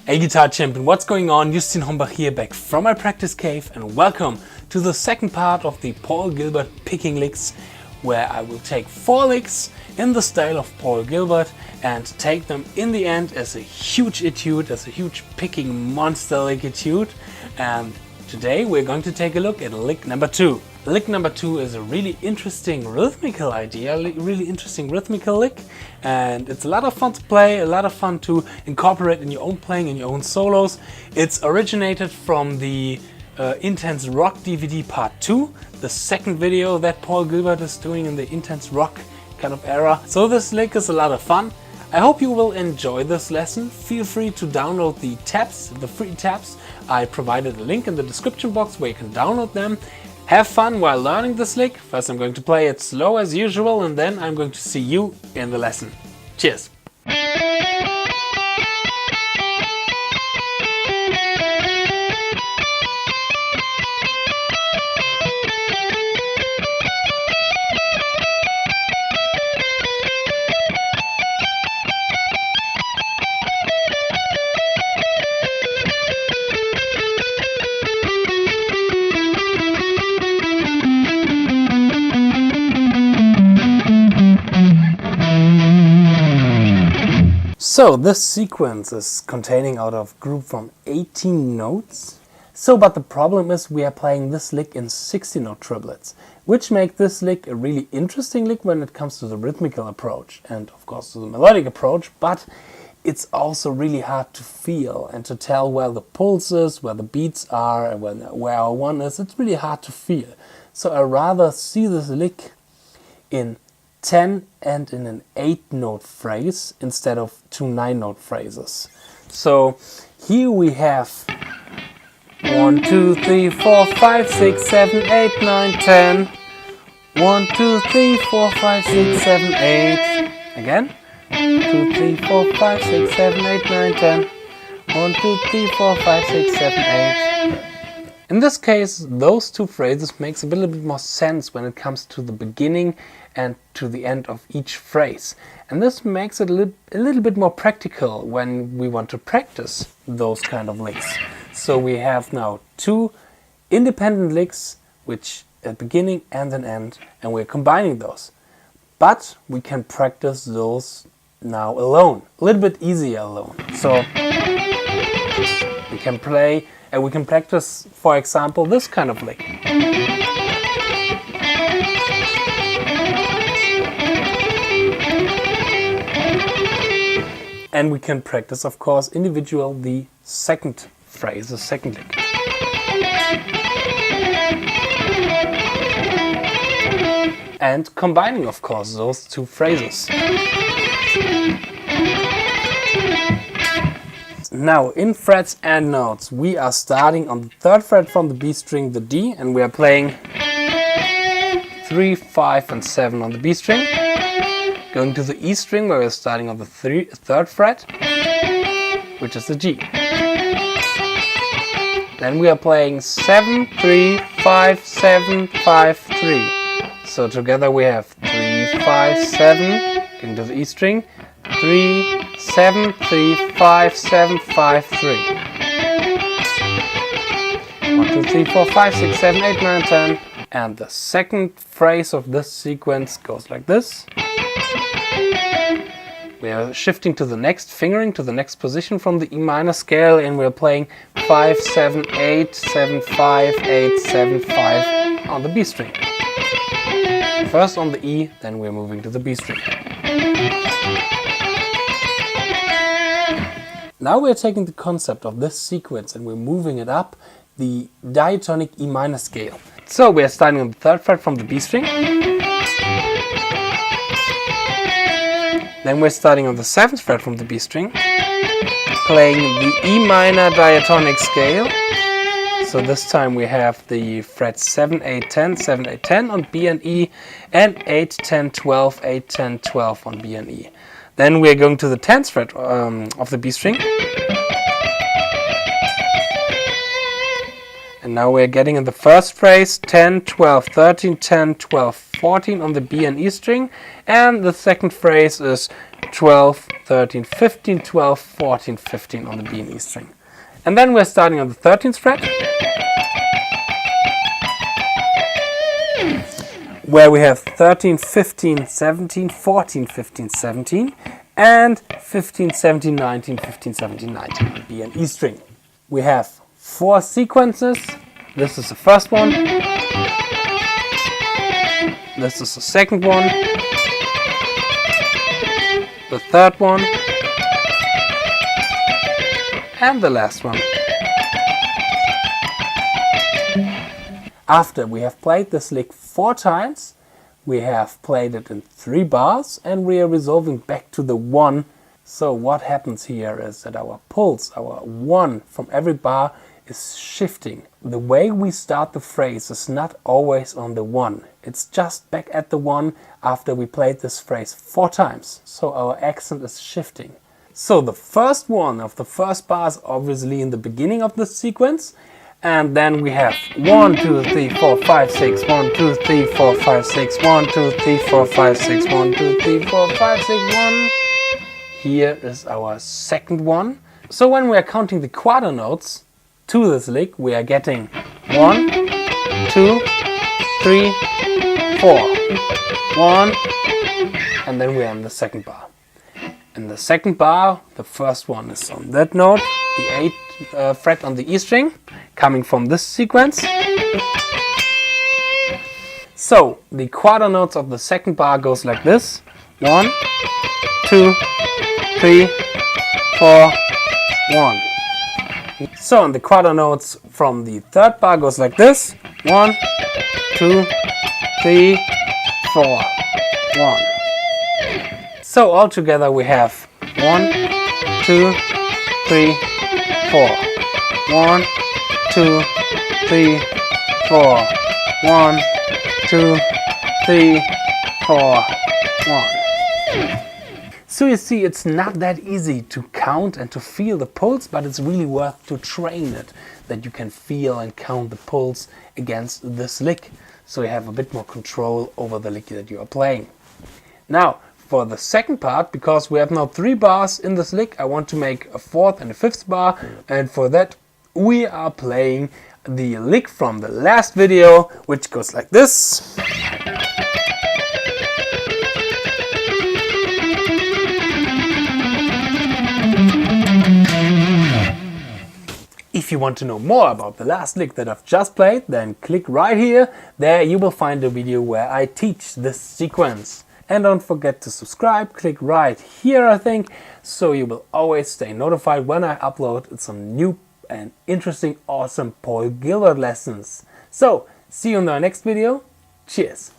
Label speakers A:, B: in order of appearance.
A: Hey guitar champion, what's going on? Justin Hombach here, back from my practice cave, and welcome to the second part of the Paul Gilbert picking licks, where I will take 4 licks in the style of Paul Gilbert and take them in the end as a huge etude, as a huge picking monster lick etude. And today we're going to take a look at lick number 2. Lick number 2 is a really interesting rhythmical idea, really interesting rhythmical lick, and it's a lot of fun to play, a lot of fun to incorporate in your own playing, in your own solos. It's originated from the Intense Rock DVD Part 2, the second video that Paul Gilbert is doing in the Intense Rock kind of era. So this lick is a lot of fun. I hope you will enjoy this lesson. Feel free to download the tabs, the free tabs. I provided a link in the description box where you can download them. Have fun while learning this lick. First I'm going to play it slow as usual, and then I'm going to see you in the lesson. Cheers! So this sequence is containing out of group from 18 notes. But the problem is we are playing this lick in 60-note triplets, which make this lick a really interesting lick when it comes to the rhythmical approach and of course to the melodic approach, but it's also really hard to feel and to tell where the pulse is, where the beats are, and where our one is. It's really hard to feel. So I rather see this lick in 10 and in an 8-note phrase instead of 2 9-note phrases. So here we have 1, 2, 3, 4, 5, 6, 7, 8, 9, 10. 1, 2, 3, 4, 5, 6, 7, 8. Again. 2, 3, 4, 5, 6, 7, 8, 9, 10. 1, 2, 3, 4, 5, 6, 7, 8. In this case, those 2 phrases makes a little bit more sense when it comes to the beginning and to the end of each phrase. And this makes it a little bit more practical when we want to practice those kind of licks. So we have now 2 independent licks, which at beginning and an end, and we're combining those. But we can practice those now alone, a little bit easier alone. So we can play and we can practice, for example, this kind of lick. And we can practice, of course, individual the second phrase, the second lick. And combining, of course, those 2 phrases. Now, in frets and notes, we are starting on the 3rd fret from the B string, the D, and we are playing 3, 5, and 7 on the B string. Going to the E string, where we're starting on the 3rd fret, which is the G. Then we are playing 7, 3, 5, 7, 5, 3. So together we have 3, 5, 7, going to the E string, 3, 7, 3, 5, 7, 5, 3. 1, 2, 3, 4, 5, 6, 7, 8, 9, 10. And the second phrase of this sequence goes like this. We are shifting to the next fingering, to the next position from the E minor scale, and we're playing 5, 7, 8, 7, 5, 8, 7, 5 on the B string. First on the E, then we're moving to the B string. Now we're taking the concept of this sequence and we're moving it up the diatonic E minor scale. So we're starting on the 3rd fret from the B string. Then we're starting on the 7th fret from the B string, playing the E minor diatonic scale. So this time we have the frets 7, 8, 10, 7, 8, 10 on B and E, and 8, 10, 12, 8, 10, 12 on B and E. Then we're going to the 10th fret of the B string. And now we're getting in the first phrase 10, 12, 13, 10, 12, 14 on the B and E string. And the second phrase is 12, 13, 15, 12, 14, 15 on the B and E string. And then we're starting on the 13th fret, where we have 13, 15, 17, 14, 15, 17, and 15, 17, 19, 15, 17, 19 on the B and E string. We have 4 sequences. This is the first one. This is the second one. The third one. And the last one. After we have played this lick 4 times, we have played it in 3 bars and we are resolving back to the 1. So what happens here is that our pulse, our 1 from every bar is shifting. The way we start the phrase is not always on the 1. It's just back at the 1 after we played this phrase 4 times. So our accent is shifting. So the first one of the first bar is obviously in the beginning of the sequence. And then we have 1, 2, 3, 4, 5, 6, 1, 2, 3, 4, 5, 6, 1, 2, 3, 4, 5, 6, 1, 2, 3, 4, 5, 6, 1. Here is our second one. So when we are counting the quarter notes to this lick, we are getting 1, 2, 3, 4. 1, and then we are in the second bar. In the second bar, the first one is on that note, the 8th fret on the E string, coming from this sequence. So the quarter notes of the second bar goes like this: 1, 2, 3, 4, 1. So and the quarter notes from the third bar goes like this: 1, 2, 3, 4, 1. So all together we have 1, 2, 3, 4. 1, 2, 3, 4. 1, 2, 3, 4, 1. So you see, it's not that easy to count and to feel the pulse, but it's really worth to train it, that you can feel and count the pulse against this lick, so you have a bit more control over the lick that you are playing. Now, for the second part, because we have now 3 bars in this lick, I want to make a 4th and a 5th bar, and for that we are playing the lick from the last video, which goes like this. If you want to know more about the last lick that I've just played, then click right here. There you will find a video where I teach this sequence. And don't forget to subscribe, click right here I think, so you will always stay notified when I upload some new and interesting, awesome Paul Gilbert lessons. So, see you in the next video. Cheers!